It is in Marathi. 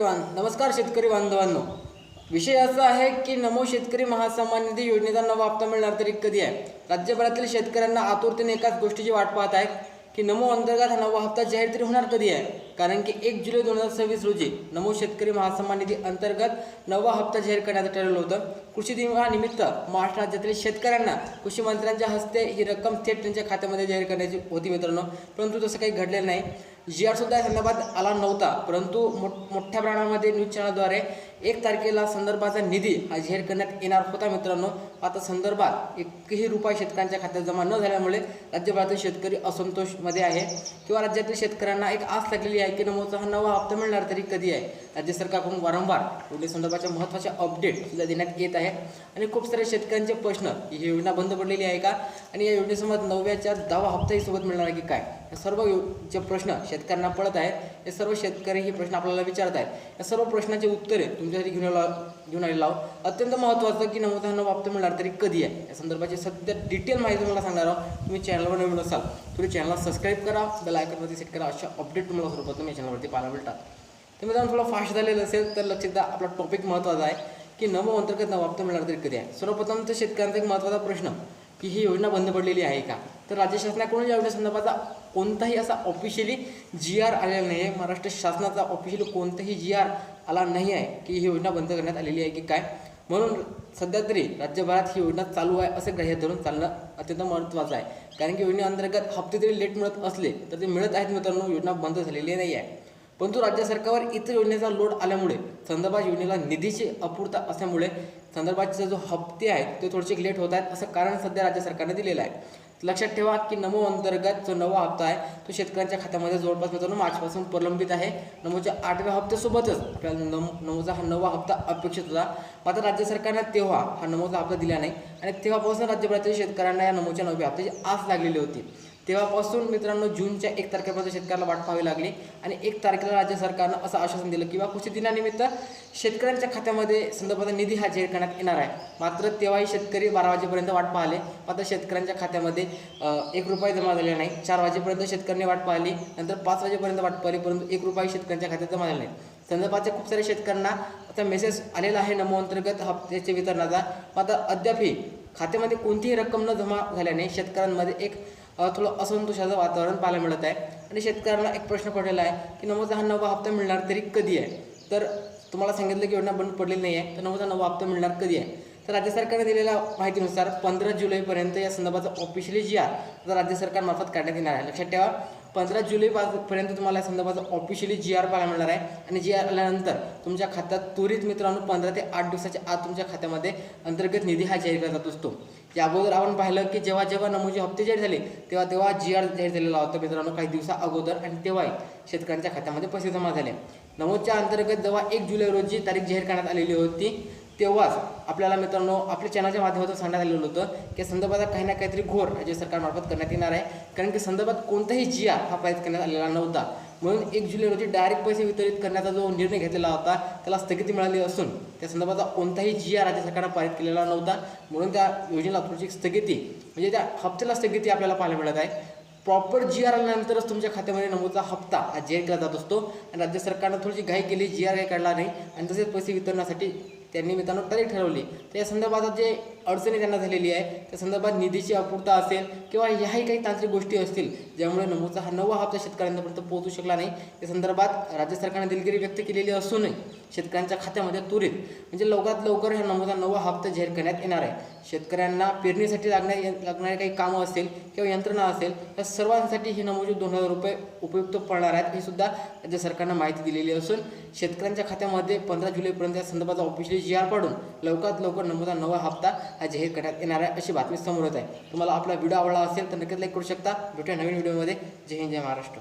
नमस्कार शेतकरी बांधवांनो. विषय असा आहे की नमो शेतकरी महासन्मान निधी योजनेचा नवा हप्ता मिळणार तरी कधी आहे. राज्यभरातील शेतकऱ्यांना आतुरतेने एकाच गोष्टीची वाट पाहत आहेत की नमो अंतर्गत हा नवा हप्ता जाहीर तरी होणार कधी आहे. कारण की 1 जुलै 2026 रोजी नमो शेतकरी महासन्मान निधी अंतर्गत नवा हप्ता जाहीर करण्याचं ठरवलं होतं. कृषी दिनानिमित्त महाराष्ट्र राज्यातील शेतकऱ्यांना कृषी मंत्र्यांच्या हस्ते ही रक्कम थेट त्यांच्या खात्यामध्ये जाहीर करण्याची होती मित्रांनो, परंतु तसं काही घडलेलं नाही. GR सुद्धा या संदर्भात आला नव्हता, परंतु मोठ्या प्रमाणामध्ये न्यूज चॅनलद्वारे 1 तारखेला संदर्भाचा निधी हा जाहीर करण्यात येणार होता मित्रांनो. आता संदर्भात एकही रुपया शेतकऱ्यांच्या खात्यात जमा न झाल्यामुळे राज्यभरातील शेतकरी असंतोषमध्ये आहे किंवा राज्यातील शेतकऱ्यांना एक आस लागलेली आहे की नमोचा हा नवा हप्ता मिळणार तरी कधी आहे. राज्य सरकारकडून वारंवार योजनेसंदर्भाच्या महत्त्वाच्या अपडेट सुद्धा देण्यात येत आहे आणि खूप सारे शेतकऱ्यांचे प्रश्न ही योजना बंद पडलेली आहे का आणि या योजनेसोबत 9व्याच्या 10वा हप्ताही सोबत मिळणार आहे की काय, या सर्व जे प्रश्न शेतकऱ्यांना पडत आहेत, हे सर्व शेतकरी हे प्रश्न आपल्याला विचारत आहेत. या सर्व प्रश्नाची उत्तरे तुमच्यासाठी घेऊन आलेलो आहोत. अत्यंत महत्त्वाचं की नमोचा नवा हप्ता मिळणार तरी कधी आहे या संदर्भाची सध्या डिटेल माहिती तुम्हाला सांगणार आहोत. तुम्ही चॅनलवर नवीन असाल तुम्ही चॅनलला सबस्क्राईब करा, बेल आयकॉनवरती सेट करा. अशा अपडेट तुम्हाला स्वरूपात तुम्ही चॅनलवरती पाहायला मिळतात. तर मित्रांनो, थोडं फास्ट झालेलं असेल तर लक्षात द्या, आपला टॉपिक महत्त्वाचा आहे की नमो अंतर्गत नवा हप्ता मिळणार तरी कधी आहे. सर्वप्रथम तर शेतकऱ्यांचा एक महत्त्वाचा प्रश्न की ही योजना बंद पडलेली आहे का. तर राज्य शासनाकडून या योजनेसंदर्भाचा कोणताही असा ऑफिशियली GR आलेला नाही आहे. महाराष्ट्र शासनाचा ऑफिशियली कोणताही GR आला नाही आहे की ही योजना बंद करण्यात आलेली आहे की काय. म्हणून सध्या तरी राज्यभरात ही योजना चालू आहे असे ग्राह्य धरून चालणं अत्यंत महत्त्वाचं आहे. कारण की योजनेअंतर्गत हप्ते जरी लेट मिळत असले तर ते मिळत आहेत मित्रांनो, योजना बंद झालेली नाही आहे. परंतु राज्य सरकारवर इतर योजनेचा लोड आल्यामुळे संदर्भात योजनेला निधीची अपूर्तता असल्यामुळे संदर्भाचे जो हप्ते आहेत ते थोडेसे लेट होत आहेत असं कारण सध्या राज्य सरकारने दिलेलं आहे. लक्षात ठेवा की नमो अंतर्गत जो नवा हप्ता आहे तो शेतकऱ्यांच्या खात्यामध्ये जवळपास मित्रांनो मार्चपासून प्रलंबित आहे. नमोच्या 8व्या हप्त्यासोबतच आपल्याला नमोचा हा नवा हप्ता अपेक्षित होता. मात्र राज्य सरकारने तेव्हा हा नमोचा हप्ता दिला नाही आणि तेव्हापासून राज्यभरातील शेतकऱ्यांना या नमोच्या 9व्या हप्त्याची आस लागलेली होती. तेव्हापासून मित्रांनो जूनच्या 1 तारखेपर्यंत शेतकऱ्याला वाट पाहावी लागली आणि 1 तारखेला राज्य सरकारनं असं आश्वासन दिलं किंवा कृषी दिनानिमित्त शेतकऱ्यांच्या खात्यामध्ये संदर्भाचा निधी हा जाहीर करण्यात येणार आहे. मात्र तेव्हाही शेतकरी 12 वाजेपर्यंत वाट पाहिले. मात्र शेतकऱ्यांच्या खात्यामध्ये 1 रुपया जमा झालेला नाही. 4 वाजेपर्यंत शेतकऱ्यांनी वाट पाहिली, नंतर 5 वाजेपर्यंत वाट पाहिली, परंतु 1 रुपया शेतकऱ्यांच्या खात्यात जमा झाला नाही. संदर्भाच्या खूप साऱ्या शेतकऱ्यांना आता मेसेज आलेला आहे नमो अंतर्गत हप्त्याच्या वितरणाचा. मात्र अद्यापही खात्यामध्ये कोणतीही रक्कम न जमा झाल्याने शेतकऱ्यांमध्ये एक थोडं असंतोषाचं वातावरण पाहायला मिळत आहे आणि शेतकऱ्यांना एक प्रश्न पडलेला आहे की नमोचा हा नवा हप्ता मिळणार तरी कधी आहे. तर तुम्हाला सांगितलं की योजना बंद पडलेली नाही आहे, तर नमोचा नवा हप्ता मिळणार कधी आहे. तर राज्य सरकारने दिलेल्या माहितीनुसार 15 जुलैपर्यंत या संदर्भाचा ऑफिशियली GR राज्य सरकारमार्फत काढण्यात येणार आहे. लक्षात ठेवा, 15 जुलैपर्यंत तुम्हाला या संदर्भाचा ऑफिशियली GR पाहायला मिळणार आहे आणि GR आल्यानंतर तुमच्या खात्यात त्वरित मित्रांनो 15 ते 8 दिवसाच्या आत तुमच्या खात्यामध्ये अंतर्गत निधी हा जाहीर केला जात असतो. या अगोदर आपण पाहिलं की जेव्हा नमोचे हप्ते जाहीर झाले तेव्हा GR जाहीर झालेला होता मित्रांनो काही दिवसा अगोदर आणि तेव्हाही शेतकऱ्यांच्या खात्यामध्ये पैसे जमा झाले. नमोच्या अंतर्गत जेव्हा 1 जुलै रोजी तारीख जाहीर करण्यात आलेली होती तेव्हाच आपल्याला मित्रांनो आपल्या चॅनलच्या माध्यमातून सांगण्यात आलेलं होतं की संदर्भात काही ना काहीतरी घोर राज्य सरकारमार्फत करण्यात येणार आहे. कारण की संदर्भात कोणताही GR हा पारित करण्यात आलेला नव्हता. म्हणून 1 जुलै रोजी डायरेक्ट पैसे वितरित करण्याचा जो निर्णय घेतलेला होता त्याला स्थगिती मिळाली असून त्या संदर्भाचा कोणताही GR राज्य सरकारनं पारित केलेला नव्हता. म्हणून त्या योजनेला थोडीशी स्थगिती म्हणजे त्या हप्त्याला स्थगिती आपल्याला पाहायला मिळत आहे. प्रॉपर GR आल्यानंतरच तुमच्या खात्यामध्ये नमोचा हप्ता हा जाहीर केला जात असतो आणि राज्य सरकारनं थोडीशी घाई केली, GR काही काढला नाही आणि तसेच पैसे वितरणासाठी त्यांनी मित्रांनो तारीख ठरवली. तर या संदर्भात जे अडचणी त्यांना झालेली आहे त्या संदर्भात निधीची अपूर्तता असेल किंवा ह्याही काही तांत्रिक गोष्टी असतील ज्यामुळे नमोचा हा नवा हप्ता शेतकऱ्यांपर्यंत पोहोचू शकला नाही. या संदर्भात राज्य सरकारने दिलगिरी व्यक्त केलेली असूनही शेतकऱ्यांच्या खात्यामध्ये त्वरित म्हणजे लवकरात लवकर ह्या नमोचा नवा हप्ता जाहीर करण्यात येणार आहे. शेतकऱ्यांना पेरणीसाठी लागणारे काही कामं असेल किंवा यंत्रणा असेल या सर्वांसाठी हे नमोचे 2000 रुपये उपयुक्त पडणार आहेत ही सुद्धा राज्य सरकारनं माहिती दिलेली असून शेतकऱ्यांच्या खात्यामध्ये 15 जुलैपर्यंत या संदर्भाचा ऑफिशियली GR पाडून लवकरात लवकर नमोचा नवा हप्ता हा जाहीर करण्यात येणार आहे अशी बातमी समोर येत आहे. तुम्हाला आपला व्हिडिओ आवडला असेल तर नक्कीच लाईक करू शकता. भेटूया नवीन व्हिडिओमध्ये. जय हिंद, जय महाराष्ट्र.